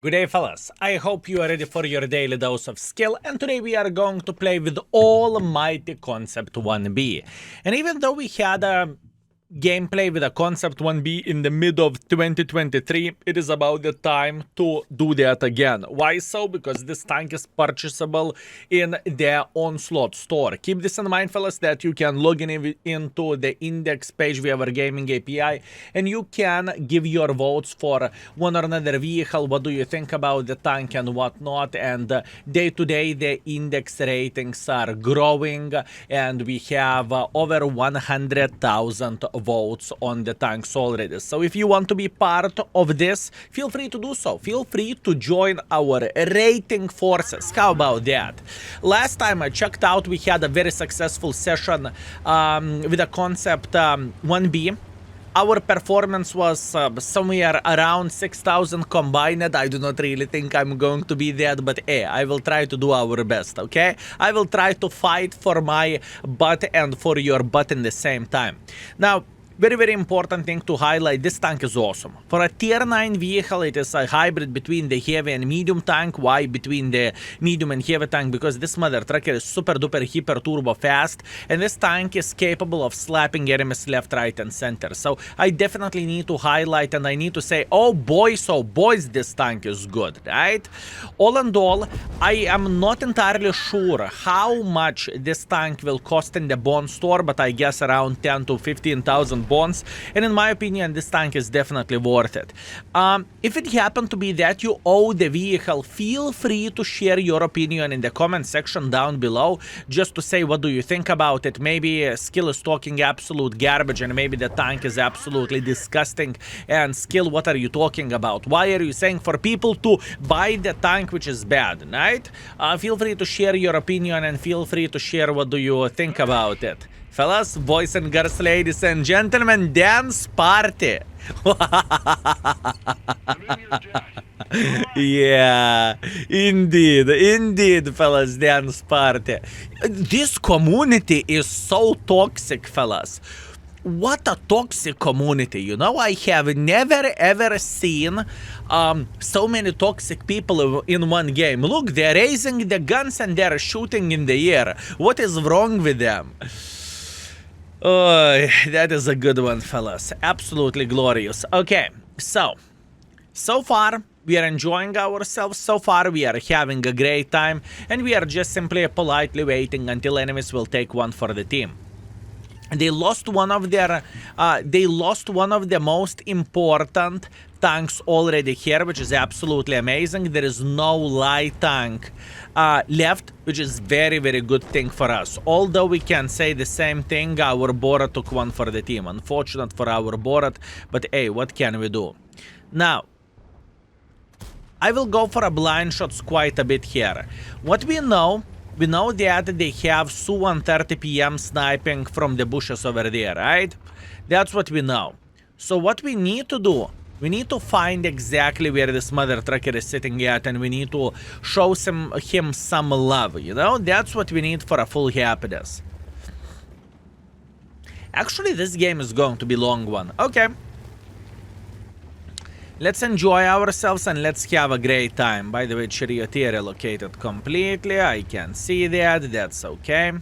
Good day, fellas. I hope you are ready for your daily dose of skill, and today we are going to play with almighty Concept 1B. And even though we had a gameplay with a Concept 1B in the mid of 2023, it is about the time to do that again. Why so? Because this tank is purchasable in their Onslaught store. Keep this in mind, fellas, that you can log in into the index page via our gaming API, and you can give your votes for one or another vehicle. What do you think about the tank and whatnot? And day to day, the index ratings are growing, and we have over 100,000 votes on the tanks already. So if you want to be part of this, feel free to do so. Feel free to join our rating forces. How about that? Last time I checked out, we had a very successful session with a Concept 1B. Our performance was somewhere around 6,000 combined. I do not really think I'm going to be that, but hey, I will try to do our best, okay? I will try to fight for my butt and for your butt in the same time. Now, very important thing to highlight, this tank is awesome. For a tier 9 vehicle, it is a hybrid between the heavy and medium tank. Why between the medium and heavy tank? Because this mother trucker is super duper hyper turbo fast, and this tank is capable of slapping enemies left, right and center. So I definitely need to highlight, and I need to say, oh boys, this tank is good, right? All in all, I am not entirely sure how much this tank will cost in the bond store, but I guess around 10 to 15,000 bonds, and in my opinion this tank is definitely worth it. If it happened to be that you own the vehicle, feel free to share your opinion in the comment section down below, just to say what do you think about it. Maybe Skill is talking absolute garbage, and maybe the tank is absolutely disgusting, and Skill, what are you talking about? Why are you saying for people to buy the tank which is bad, right? Feel free to share your opinion, and feel free to share what do you think about it. Fellas, boys and girls, ladies and gentlemen, dance party. Yeah, indeed, fellas, dance party. This community is so toxic, fellas. What a toxic community, you know? I have never ever seen so many toxic people in one game. Look, they're raising the guns and they're shooting in the air. What is wrong with them? Oh, that is a good one, fellas. Absolutely glorious. Okay, so far we are enjoying ourselves. So far we are having a great time, and we are just simply politely waiting until enemies will take one for the team. They lost one of their most important tanks already here, which is absolutely amazing. There is no light tank left, which is very good thing for us. Although we can say the same thing, our Borat took one for the team. Unfortunate for our Borat, but hey, what can we do? Now, I will go for a blind shots quite a bit here. What we know that they have Su 1:30 PM sniping from the bushes over there, right? That's what we know. So what we need to do, we need to find exactly where this mother trucker is sitting at, and we need to show him some love, you know? That's what we need for a full happiness. Actually, this game is going to be a long one. Okay. Let's enjoy ourselves and let's have a great time. By the way, Charioteer relocated completely. I can see that. That's okay.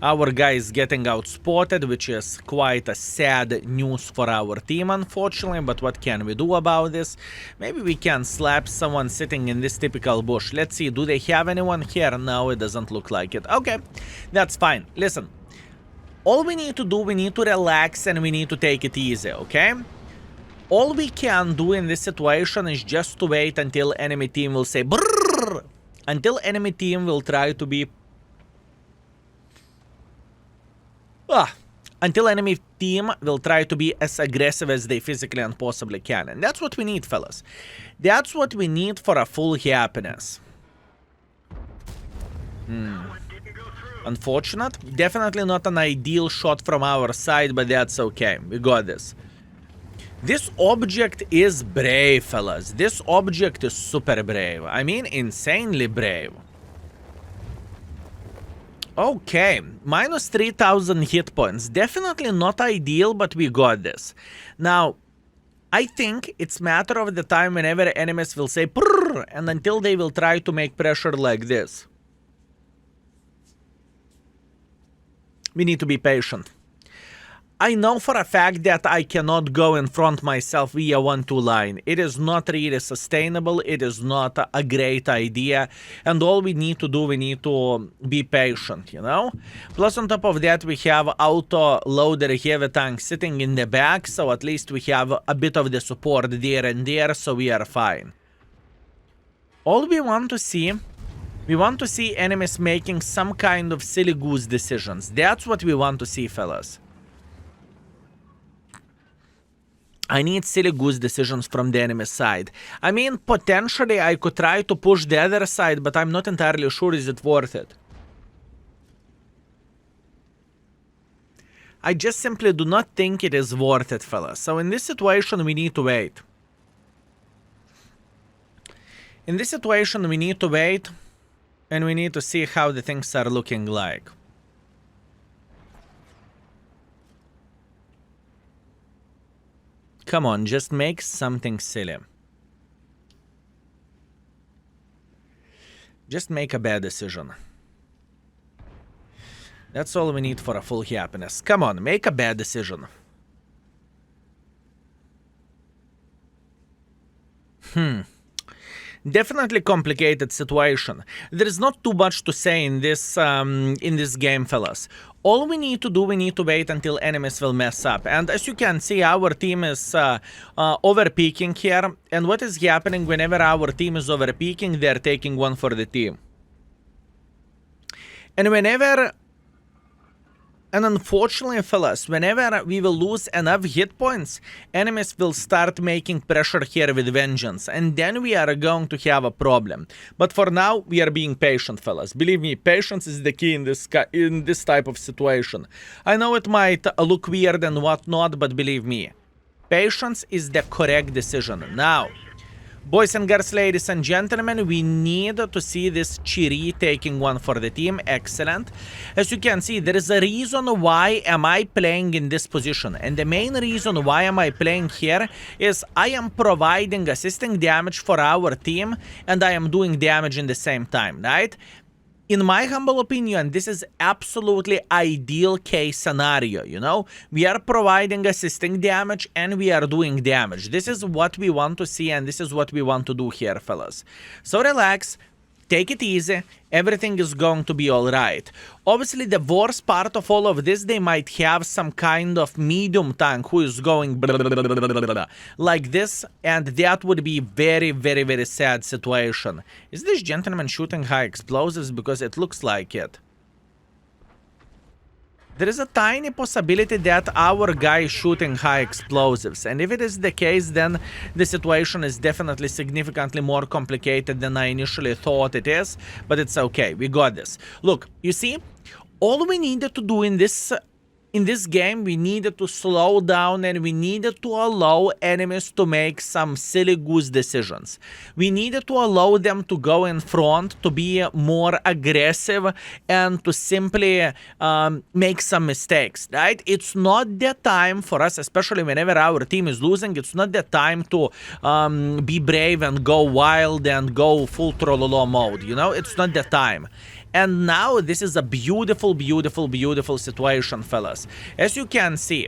Our guy is getting outspotted, which is quite a sad news for our team, unfortunately. But what can we do about this? Maybe we can slap someone sitting in this typical bush. Let's see. Do they have anyone here? No, it doesn't look like it. Okay, that's fine. Listen, all we need to do, we need to relax and we need to take it easy, okay? All we can do in this situation is just to wait until enemy team will say brrrr, until enemy team will try to be until enemy team will try to be as aggressive as they physically and possibly can. And that's what we need, fellas. That's what we need for a full happiness. Unfortunate. Definitely not an ideal shot from our side, but that's okay. We got this. This object is brave, fellas. This object is super brave. I mean, insanely brave. Okay, minus 3,000 hit points. Definitely not ideal, but we got this. Now, I think it's matter of the time whenever enemies will say prrr, and until they will try to make pressure like this. We need to be patient. I know for a fact that I cannot go in front myself via 1-2 line. It is not really sustainable. It is not a great idea. And all we need to do, we need to be patient, you know? Plus on top of that, we have auto loader heavy tank sitting in the back. So at least we have a bit of the support there and there. So we are fine. All we want to see... We want to see enemies making some kind of silly goose decisions. That's what we want to see, fellas. I need silly goose decisions from the enemy side. I mean, potentially I could try to push the other side, but I'm not entirely sure is it worth it. I just simply do not think it is worth it, fellas. So in this situation, we need to wait. In this situation, we need to wait, and we need to see how the things are looking like. Come on, just make something silly. Just make a bad decision. That's all we need for a full happiness. Come on, make a bad decision. Definitely complicated situation. There is not too much to say in this game, fellas. All we need to do, we need to wait until enemies will mess up. And as you can see, our team is over-peaking here. And what is happening whenever our team is over-peaking, they're taking one for the team. And whenever... And unfortunately, fellas, whenever we will lose enough hit points, enemies will start making pressure here with vengeance. And then we are going to have a problem. But for now, we are being patient, fellas. Believe me, patience is the key in this type of situation. I know it might look weird and whatnot, but believe me, patience is the correct decision. Now, boys and girls, ladies and gentlemen, we need to see this Chiri taking one for the team. Excellent. As you can see, there is a reason why am I playing in this position. And the main reason why am I playing here is I am providing assisting damage for our team and I am doing damage in the same time, right? In my humble opinion, this is absolutely ideal case scenario, you know? We are providing assisting damage and we are doing damage. This is what we want to see and this is what we want to do here, fellas. So relax, take it easy, everything is going to be alright. Obviously, the worst part of all of this, they might have some kind of medium tank who is going like this, and that would be very, very, very sad situation. Is this gentleman shooting high explosives? Because it looks like it. There is a tiny possibility that our guy is shooting high explosives, and if it is the case, then the situation is definitely significantly more complicated than I initially thought it is, but it's okay, we got this. Look, you see, all we needed to do in this game, we needed to slow down and we needed to allow enemies to make some silly goose decisions. We needed to allow them to go in front, to be more aggressive and to simply make some mistakes, right? It's not the time for us, especially whenever our team is losing, it's not the time to be brave and go wild and go full trollolo mode, you know? It's not the time. And now this is a beautiful, beautiful, beautiful situation, fellas. As you can see,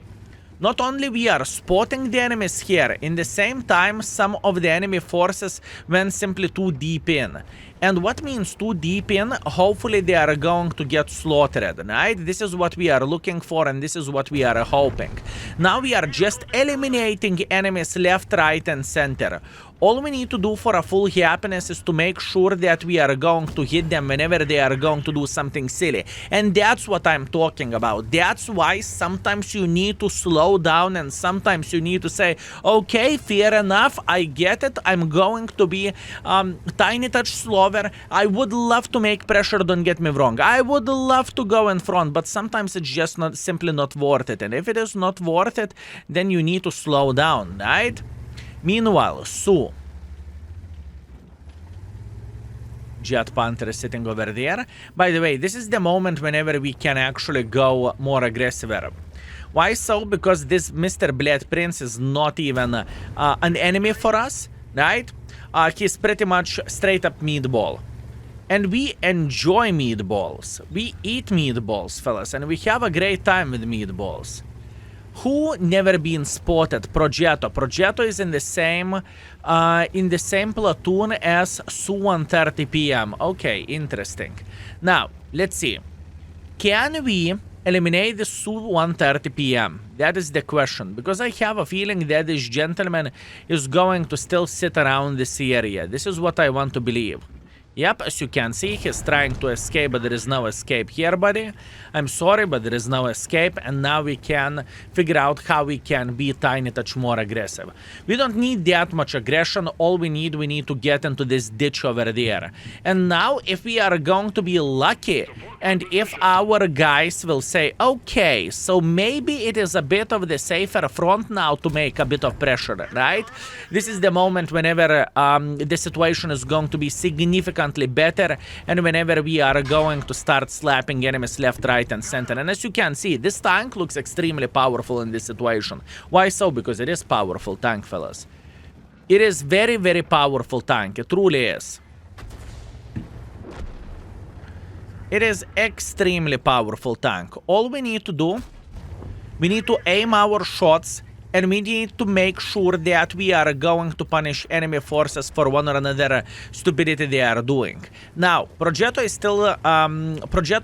not only we are spotting the enemies here, in the same time, some of the enemy forces went simply too deep in. And what means too deep in? Hopefully they are going to get slaughtered, right? This is what we are looking for and this is what we are hoping. Now we are just eliminating enemies left, right and center. All we need to do for a full happiness is to make sure that we are going to hit them whenever they are going to do something silly. And that's what I'm talking about. That's why sometimes you need to slow down and sometimes you need to say, okay, fair enough, I get it. I'm going to be tiny touch slower. I would love to make pressure, don't get me wrong. I would love to go in front, but sometimes it's just not simply not worth it. And if it is not worth it, then you need to slow down, right? Meanwhile, Sue. Jet Panther is sitting over there. By the way, this is the moment whenever we can actually go more aggressive. Why so? Because this Mr. Blade Prince is not even an enemy for us, right? He's pretty much straight up meatball. And we enjoy meatballs. We eat meatballs, fellas, and we have a great time with meatballs. Who never been spotted? Progetto. Progetto is in the same platoon as Su 1:30 p.m. Okay, interesting. Now, let's see. Can we eliminate the Su 1:30 p.m.? That is the question, because I have a feeling that this gentleman is going to still sit around this area. This is what I want to believe. Yep, as you can see, he's trying to escape, but there is no escape here, buddy. I'm sorry, but there is no escape, and now we can figure out how we can be a tiny touch more aggressive. We don't need that much aggression. All we need to get into this ditch over there. And now, if we are going to be lucky, and if our guys will say, okay, so maybe it is a bit of the safer front now to make a bit of pressure, right? This is the moment whenever the situation is going to be significantly better, and whenever we are going to start slapping enemies left, right, and center. And as you can see, this tank looks extremely powerful in this situation. Why so? Because it is powerful tank, fellas. It is very, very powerful tank. It truly is. It is extremely powerful tank. All we need to do, we need to aim our shots, and we need to make sure that we are going to punish enemy forces for one or another stupidity they are doing. Now, Progetto is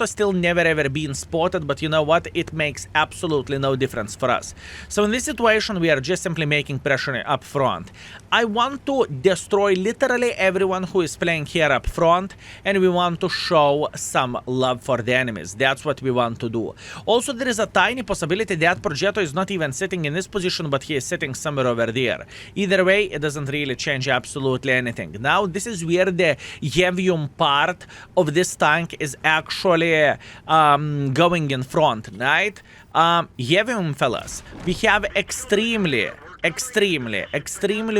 still never ever been spotted, but you know what? It makes absolutely no difference for us. So in this situation, we are just simply making pressure up front. I want to destroy literally everyone who is playing here up front, and we want to show some love for the enemies. That's what we want to do. Also, there is a tiny possibility that Progetto is not even sitting in this position, but he is sitting somewhere over there. Either way, it doesn't really change absolutely anything. Now, this is where the heavium part of this tank is actually going in front, right? Heavium, fellas, we have extremely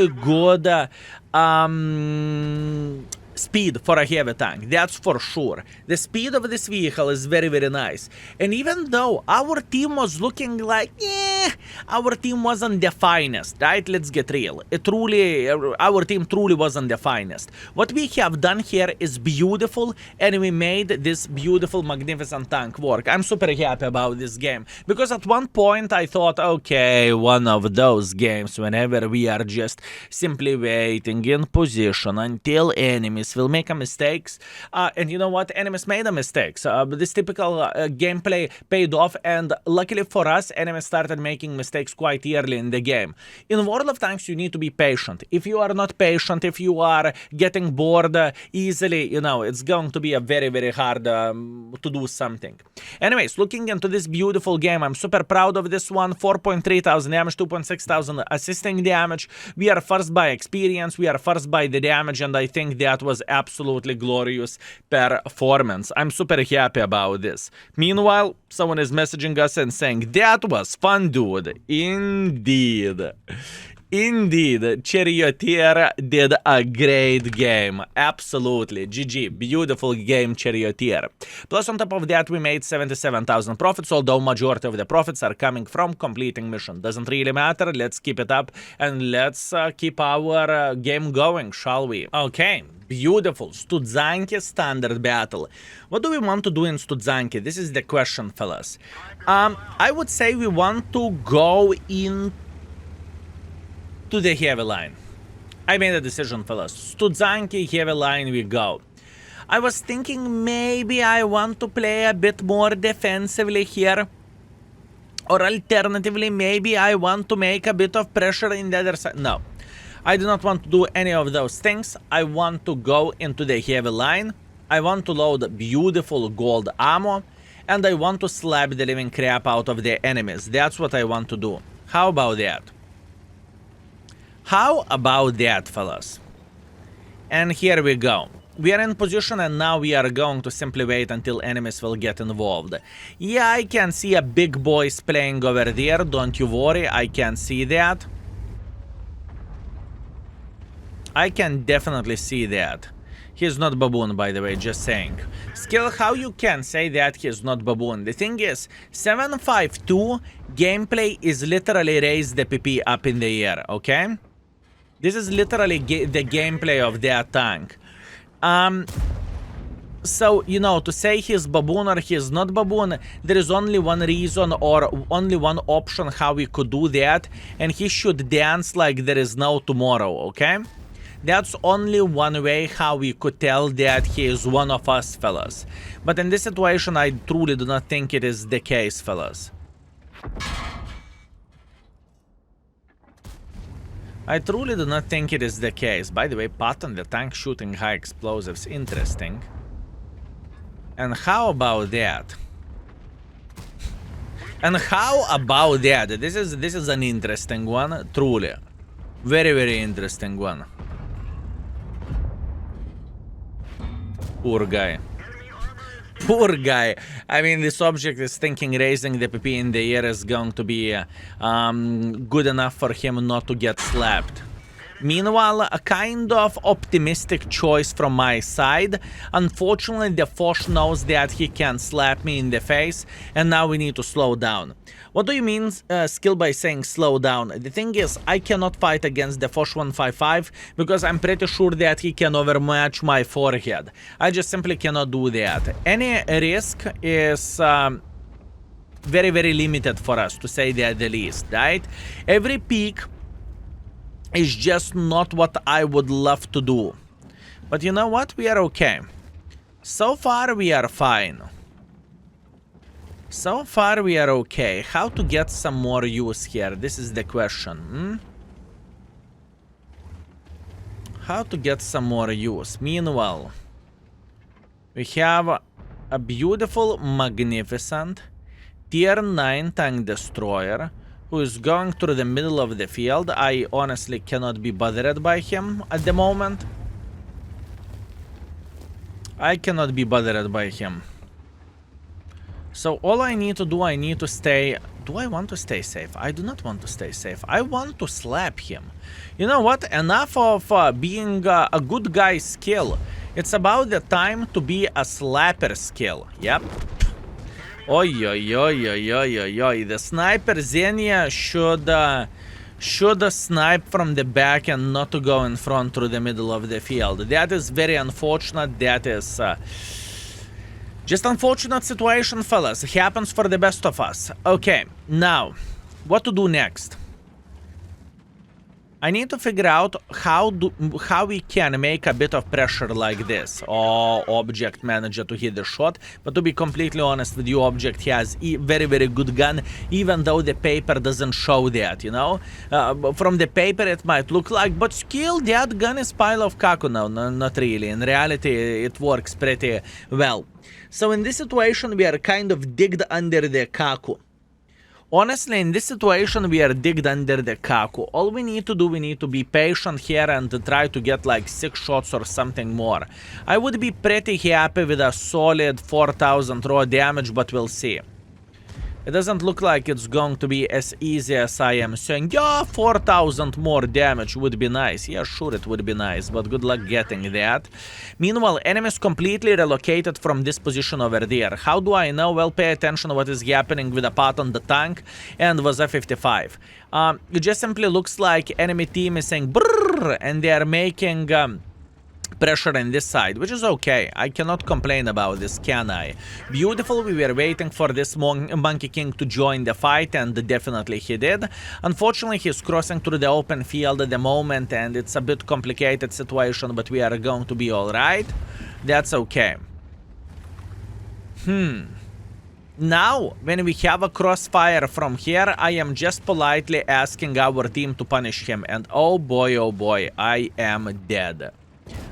good speed for a heavy tank, that's for sure. The speed of this vehicle is very, very nice. And even though our team was looking like, our team wasn't the finest, right? Let's get real. Our team truly wasn't the finest. What we have done here is beautiful, and we made this beautiful, magnificent tank work. I'm super happy about this game, because at one point I thought, okay, one of those games whenever we are just simply waiting in position until enemies will make a mistakes, and you know what, enemies made a mistakes. This typical gameplay paid off, and luckily for us, enemies started making mistakes quite early in the game. In World of Tanks, you need to be patient. If you are not patient, if you are getting bored easily, you know, it's going to be a very, very hard to do something. Anyways, looking into this beautiful game, I'm super proud of this one. 4.3 thousand damage, 2.6 thousand assisting damage. We are first by experience, we are first by the damage, and I think that was absolutely glorious performance. I'm super happy about this. Meanwhile, someone is messaging us and saying, that was fun, dude. Indeed. Indeed, Charioteer did a great game. Absolutely. GG. Beautiful game, Charioteer. Plus, on top of that, we made 77,000 profits, although majority of the profits are coming from completing mission. Doesn't really matter. Let's keep it up, and let's keep our game going, shall we? Okay. Beautiful. Studzianki standard battle. What do we want to do in Studzianki? This is the question, fellas. I would say we want to go in to the heavy line. I made a decision, fellas. Studzianki, heavy line, we go. I was thinking maybe I want to play a bit more defensively here. Or alternatively, maybe I want to make a bit of pressure in the other side. No. I do not want to do any of those things. I want to go into the heavy line. I want to load beautiful gold ammo. And I want to slap the living crap out of the enemies. That's what I want to do. How about that? How about that, fellas? And here we go. We are in position, and now we are going to simply wait until enemies will get involved. Yeah, I can see a big boys playing over there. Don't you worry, I can see that. I can definitely see that. He's not baboon, by the way, just saying. Skill, how you can say that he's not baboon? The thing is, 752 gameplay is literally raise the PP up in the air, okay? This is literally the gameplay of that tank. So, you know, to say he's baboon or he's not baboon, there is only one reason or only one option how we could do that, and he should dance like there is no tomorrow, okay? That's only one way how we could tell that he is one of us, fellas. But in this situation, I truly do not think it is the case, fellas. I truly do not think it is the case. By the way, Patton, the tank shooting high explosives, interesting. And how about that? And how about that? This is an interesting one, truly. Very, very interesting one. Poor guy. Poor guy. I mean, this object is thinking raising the PP in the air is going to be good enough for him not to get slapped. Meanwhile, a kind of optimistic choice from my side. Unfortunately, the Foch knows that he can slap me in the face, and now we need to slow down. What do you mean, skill, by saying slow down? The thing is, I cannot fight against the Foch 155 because I'm pretty sure that he can overmatch my forehead. I just simply cannot do that. Any risk is very, very limited for us, to say that the least, right? Every peak is just not what I would love to do. But you know what? We are okay. So far, we are fine. So far, we are okay. How to get some more use here? This is the question. How to get some more use? Meanwhile, we have a beautiful, magnificent tier 9 tank destroyer who is going through the middle of the field. I honestly cannot be bothered by him at the moment. I cannot be bothered by him. So all I need to do, I need to stay... Do I want to stay safe? I do not want to stay safe. I want to slap him. You know what? Enough of being a good guy skill. It's about the time to be a slapper skill. Yep. Oi, oi, oi, oi, oi, oi, oi. The sniper Xenia should snipe from the back and not to go in front through the middle of the field. That is very unfortunate. That is just unfortunate situation, fellas. It happens for the best of us. Okay, now, what to do next? I need to figure out how we can make a bit of pressure like this. Oh, object managed to hit the shot. But to be completely honest with you, object has a very, very good gun, even though the paper doesn't show that, you know? From the paper it might look like, but skill, that gun is pile of kaku. No, not really. In reality, it works pretty well. So in this situation, we are kind of digged under the kaku. Honestly, in this situation, we are digged under the kaku. All we need to do, we need to be patient here and to try to get like 6 shots or something more. I would be pretty happy with a solid 4000 raw damage, but we'll see. It doesn't look like it's going to be as easy as I am saying. Yeah, 4000 more damage would be nice. Yeah, sure, it would be nice, but good luck getting that. Meanwhile, enemies completely relocated from this position over there. How do I know? Well, pay attention to what is happening with the pot on the tank and was a 55. It just simply looks like enemy team is saying brrrr, and they are making pressure on this side, which is okay. I cannot complain about this, can I? Beautiful. We were waiting for this Monkey King to join the fight, and definitely he did. Unfortunately, he's crossing through the open field at the moment, and it's a bit complicated situation, but we are going to be alright. That's okay. Now, when we have a crossfire from here, I am just politely asking our team to punish him, and oh boy, I am dead.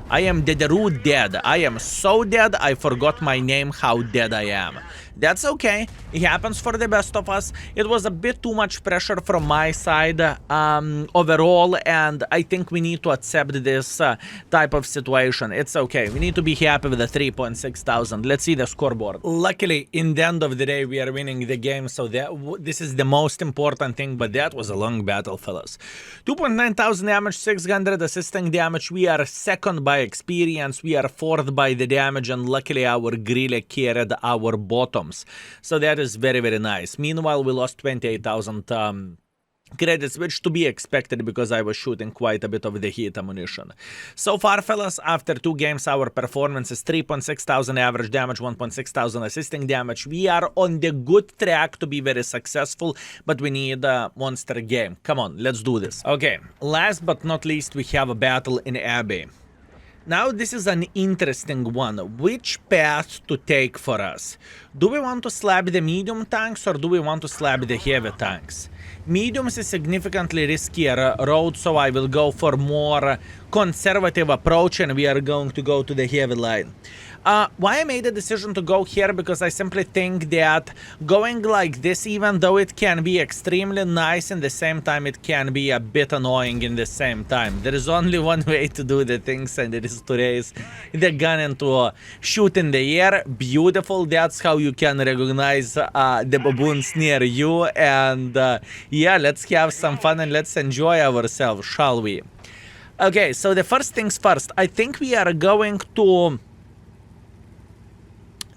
I am dead. I am so dead, I forgot my name, how dead I am. That's okay. It happens for the best of us. It was a bit too much pressure from my side overall, and I think we need to accept this type of situation. It's okay. We need to be happy with the 3,600. Let's see the scoreboard. Luckily, in the end of the day, we are winning the game, so this is the most important thing, but that was a long battle, fellas. 2,900 damage, 600 assisting damage. We are second by experience, we are fourth by the damage, and luckily our Grille carried our bottoms. So that is very, very nice. Meanwhile, we lost 28,000 credits, which to be expected because I was shooting quite a bit of the heat ammunition. So far, fellas, after 2 games, our performance is 3,600 average damage, 1,600 assisting damage. We are on the good track to be very successful, but we need a monster game. Come on, let's do this. Okay, last but not least, we have a battle in Abbey. Now this is an interesting one. Which path to take for us? Do we want to slap the medium tanks or do we want to slap the heavy tanks? Mediums is significantly riskier road, so I will go for more conservative approach and we are going to go to the heavy line. Why I made the decision to go here? Because I simply think that going like this, even though it can be extremely nice, in the same time it can be a bit annoying in the same time. There is only one way to do the things, and it is to raise the gun and to shoot in the air. Beautiful. That's how you can recognize the baboons near you. And yeah, let's have some fun and let's enjoy ourselves, shall we? Okay, so the first things first. I think we are going to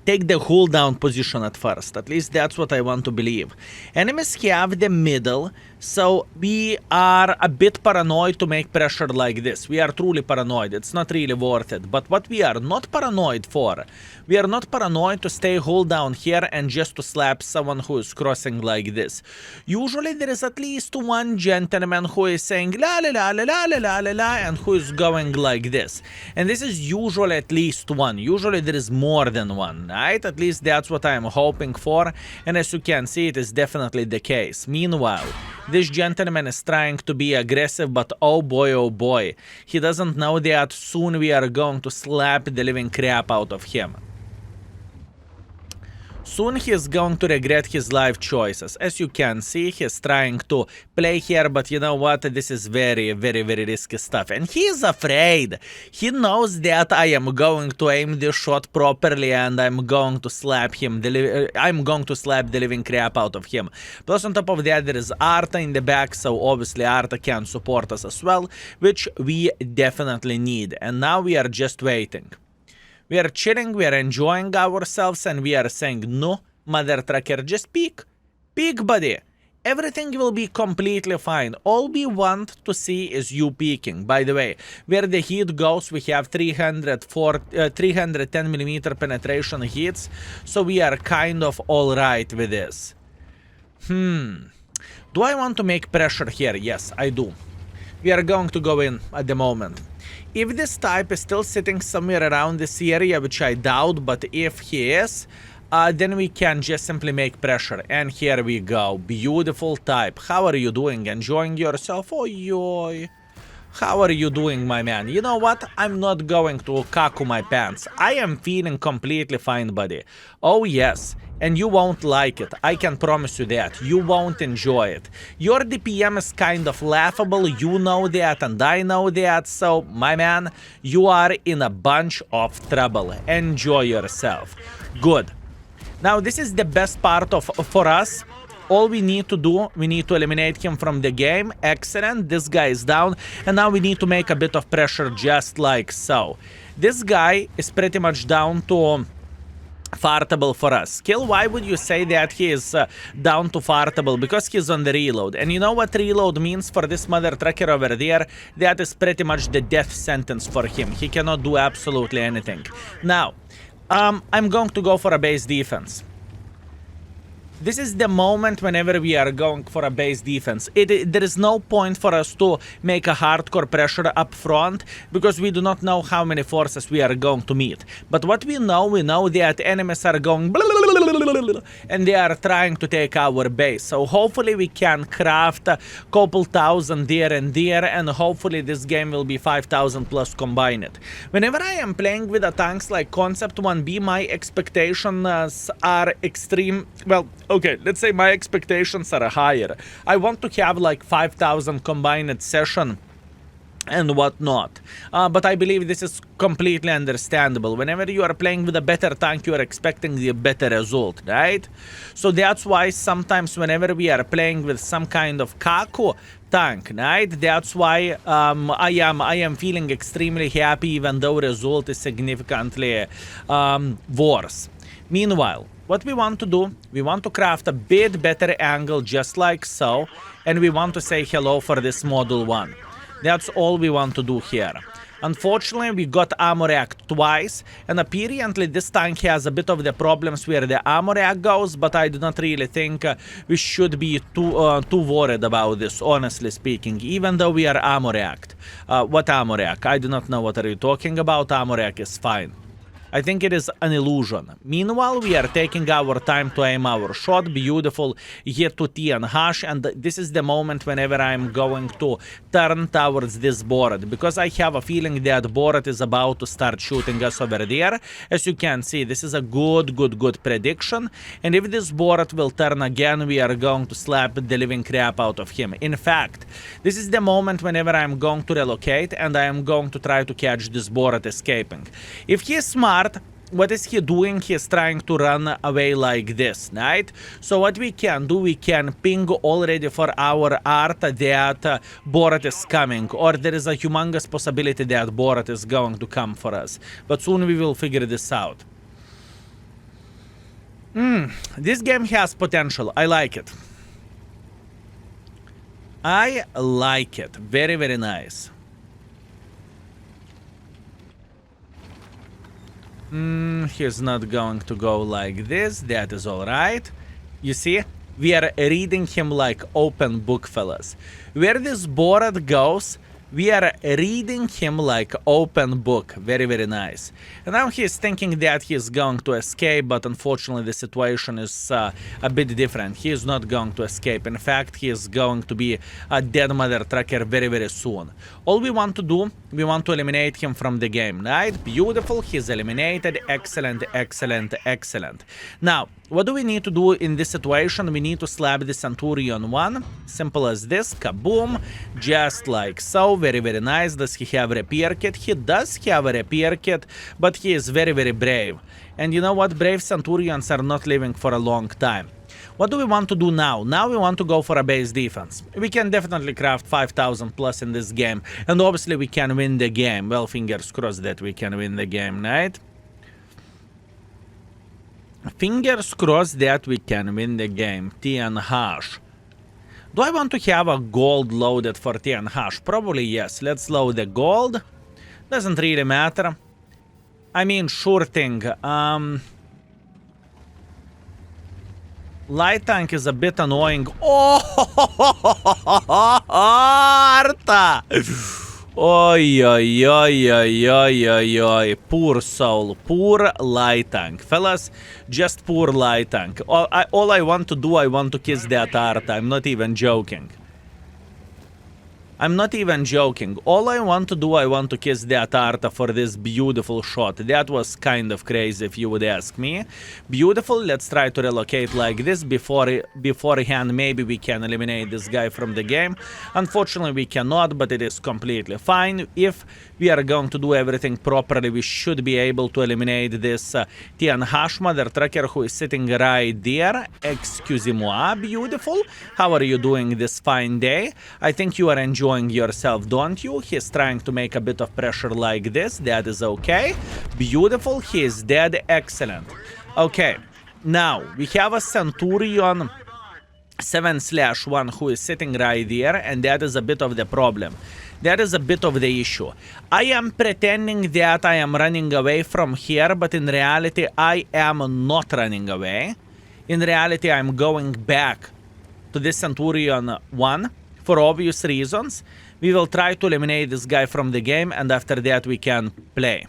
take the hold down position at first. At least that's what I want to believe. Enemies have the middle, so we are a bit paranoid to make pressure like this. We are truly paranoid. It's not really worth it. But what we are not paranoid for, we are not paranoid to stay hold down here and just to slap someone who is crossing like this. Usually there is at least one gentleman who is saying la la la la la la la la and who is going like this. And this is usually at least one. Usually there is more than one. Right? At least that's what I am hoping for, and as you can see, it is definitely the case. Meanwhile, this gentleman is trying to be aggressive, but oh boy, he doesn't know that soon we are going to slap the living crap out of him. Soon he is going to regret his life choices. As you can see, he is trying to play here, but you know what? This is very, very, very risky stuff. And he is afraid. He knows that I am going to aim this shot properly and I'm going to slap him. I'm going to slap the living crap out of him. Plus on top of that, there is Arta in the back, so obviously Arta can support us as well, which we definitely need. And now we are just waiting. We are chilling, we are enjoying ourselves, and we are saying, no, mother trucker, just peek. Peek, buddy. Everything will be completely fine. All we want to see is you peeking. By the way, where the heat goes, we have 310mm penetration hits, so we are kind of alright with this. Do I want to make pressure here? Yes, I do. We are going to go in at the moment. If this type is still sitting somewhere around this area, which I doubt, but if he is, then we can just simply make pressure. And here we go. Beautiful type. How are you doing? Enjoying yourself? Oh, yoy. How are you doing, my man? You know what? I'm not going to kaku my pants. I am feeling completely fine, buddy. Oh, yes. And you won't like it. I can promise you that. You won't enjoy it. Your DPM is kind of laughable. You know that and I know that. So, my man, you are in a bunch of trouble. Enjoy yourself. Good. Now, this is the best part for us. All we need to do, we need to eliminate him from the game. Excellent. This guy is down. And now we need to make a bit of pressure just like so. This guy is pretty much down to fartable for us. Kill, why would you say that he is down to fartable? Because he's on the reload. And you know what reload means for this mother trucker over there? That is pretty much the death sentence for him. He cannot do absolutely anything. Now, I'm going to go for a base defense. This is the moment whenever we are going for a base defense. There is no point for us to make a hardcore pressure up front because we do not know how many forces we are going to meet. But what we know that enemies are going and they are trying to take our base. So hopefully we can craft a couple thousand there and there, and hopefully this game will be 5,000 plus combined. Whenever I am playing with the tanks like Concept 1B, my expectations are extreme. Well, okay, let's say my expectations are higher. I want to have like 5,000 combined session and whatnot. But I believe this is completely understandable. Whenever you are playing with a better tank, you are expecting the better result, right? So that's why sometimes whenever we are playing with some kind of kaku, tank, right? That's why I am feeling extremely happy, even though result is significantly worse. Meanwhile, what we want to do, we want to craft a bit better angle, just like so, and we want to say hello for this model 1. That's all we want to do here. Unfortunately, we got armor rack twice, and apparently this tank has a bit of the problems where the armor rack goes, but I do not really think we should be too worried about this, honestly speaking, even though we are armor racked. What armor rack? I do not know what are you talking about. Armor rack is fine. I think it is an illusion. Meanwhile, we are taking our time to aim our shot. Beautiful hit to T and hash, and this is the moment whenever I'm going to turn towards this board, because I have a feeling that board is about to start shooting us over there. As you can see, this is a good prediction, and if this board will turn again, we are going to slap the living crap out of him. In fact, this is the moment whenever I'm going to relocate, and I am going to try to catch this board escaping. If he is smart, what is he doing? He is trying to run away like this, right? So what we can do, we can ping already for our art that Borat is coming, or there is a humongous possibility that Borat is going to come for us. But soon we will figure this out. This game has potential. I like it. I like it. Very, very nice. He's not going to go like this. That is alright. You see, we are reading him like open book, fellas. Where this Borat goes, we are reading him like open book. Very, very nice. And now he's thinking that he's going to escape, but unfortunately the situation is a bit different. He is not going to escape. In fact, he is going to be a dead mother trucker very, very soon. All we want to do, we want to eliminate him from the game, right? Beautiful, he's eliminated. Excellent, excellent, excellent. Now, what do we need to do in this situation? We need to slap the Centurion 1. Simple as this. Kaboom. Just like so. Very, very nice. Does he have a repair kit? He does have a repair kit, but he is very, very brave. And you know what? Brave Centurions are not living for a long time. What do we want to do now? Now we want to go for a base defense. We can definitely craft 5,000 plus in this game. And obviously we can win the game. Well, fingers crossed that we can win the game, right? Fingers crossed that we can win the game. T and hash. Do I want to have a gold loaded for T and hash? Probably yes. Let's load the gold. Doesn't really matter. I mean, sure thing. Light tank is a bit annoying. Oh, Arta! Oi, oi, oi, oi, oi, oi, oi. Poor soul. Poor light tank. Fellas, just poor light tank. All I want to do, I want to kiss that Arta. I'm not even joking. I'm not even joking. All I want to do, I want to kiss that Arta for this beautiful shot. That was kind of crazy if you would ask me. Beautiful. Let's try to relocate like this. Beforehand, maybe we can eliminate this guy from the game. Unfortunately, we cannot, but it is completely fine. If we are going to do everything properly, we should be able to eliminate this Tian Hash mother trucker who is sitting right there. Excusez-moi. Beautiful. How are you doing this fine day? I think you are enjoying yourself, don't you? He's trying to make a bit of pressure like this. That is okay. Beautiful. He is dead. Excellent. Okay. Now, we have a Centurion 7/1 who is sitting right there, and that is a bit of the problem. That is a bit of the issue. I am pretending that I am running away from here, but in reality, I am not running away. In reality, I'm going back to this Centurion 1. For obvious reasons. We will try to eliminate this guy from the game, and after that we can play.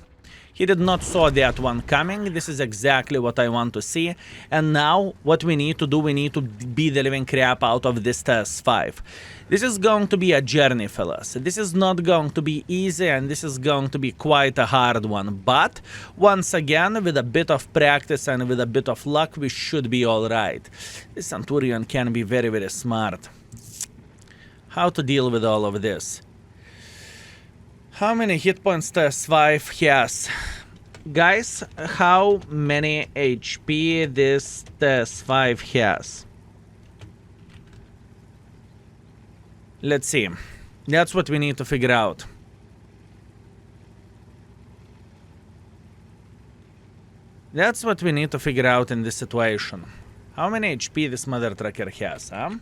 He did not saw that one coming. This is exactly what I want to see. And now what we need to do, we need to beat the living crap out of this TS5. This is going to be a journey, fellas. This is not going to be easy, and this is going to be quite a hard one. But once again, with a bit of practice and with a bit of luck, we should be all right. This Centurion can be very, very smart. How to deal with all of this? How many hit points TS5 has? Guys, how many HP this TS5 has? Let's see. That's what we need to figure out. That's what we need to figure out in this situation. How many HP this mother trucker has, huh?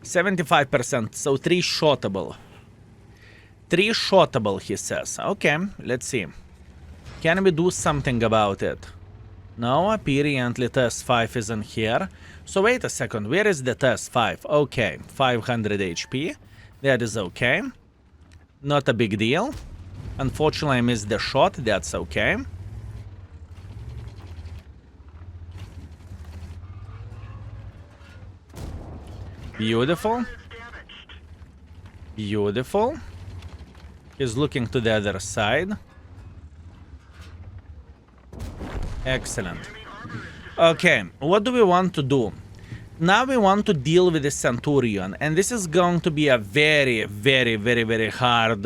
75%, so 3 shotable. 3 shotable, he says. Okay, let's see. Can we do something about it? No, apparently TS5 isn't here. So wait a second, where is the TS5? Okay, 500 HP. That is okay. Not a big deal. Unfortunately, I missed the shot. That's okay. Beautiful. Beautiful. He's looking to the other side. Excellent. Okay, what do we want to do? Now we want to deal with the Centurion, and this is going to be a very, very, very, very hard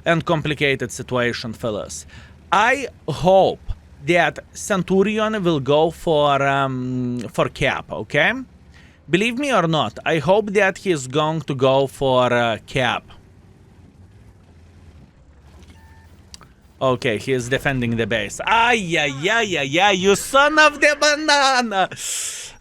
and complicated situation, fellas. I hope that Centurion will go for cap, okay? Believe me or not, I hope that he's going to go for cap. Okay, he is defending the base. Ay, ay, ay, ay, ay, you son of the banana!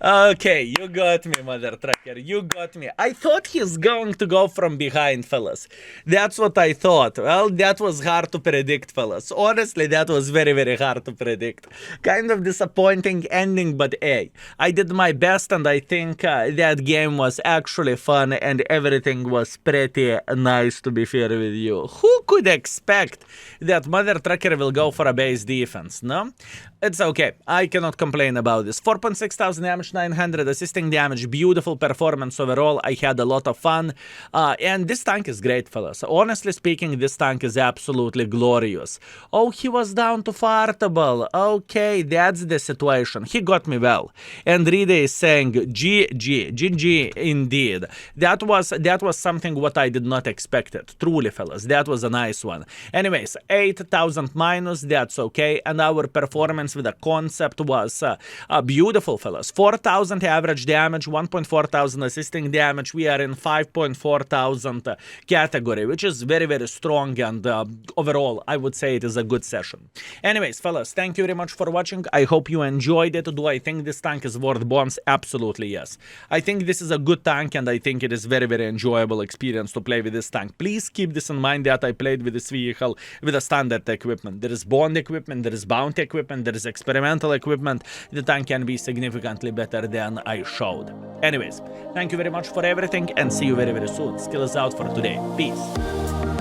Okay, you got me, mother trucker. You got me. I thought he's going to go from behind, fellas. That's what I thought. Well, that was hard to predict, fellas. Honestly, that was very, very hard to predict. Kind of disappointing ending, but hey, I did my best, and I think that game was actually fun, and everything was pretty nice, to be fair with you. Who could expect that mother trucker will go for a base defense, no? It's okay. I cannot complain about this. 4.6 thousand damage, 900 assisting damage. Beautiful performance overall. I had a lot of fun. And this tank is great, fellas. Honestly speaking, this tank is absolutely glorious. Oh, he was down to fartable. Okay, that's the situation. He got me well. And Rida is saying, GG indeed. That was something what I did not expect it. Truly, fellas. That was a nice one. Anyways, 8,000 minus. That's okay. And our performance with the concept was beautiful, fellas. 4,000 average damage, 1.4 thousand assisting damage. We are in 5.4 thousand category, which is very, very strong, and overall, I would say it is a good session. Anyways, fellas, thank you very much for watching. I hope you enjoyed it. Do I think this tank is worth bombs? Absolutely, yes. I think this is a good tank, and I think it is very, very enjoyable experience to play with this tank. Please keep this in mind that I played with this vehicle with a standard equipment. There is bond equipment, there is bounty equipment, there is experimental equipment. The tank can be significantly better than I showed. Anyways, thank you very much for everything, and see you very, very soon. Skill is out for today. Peace.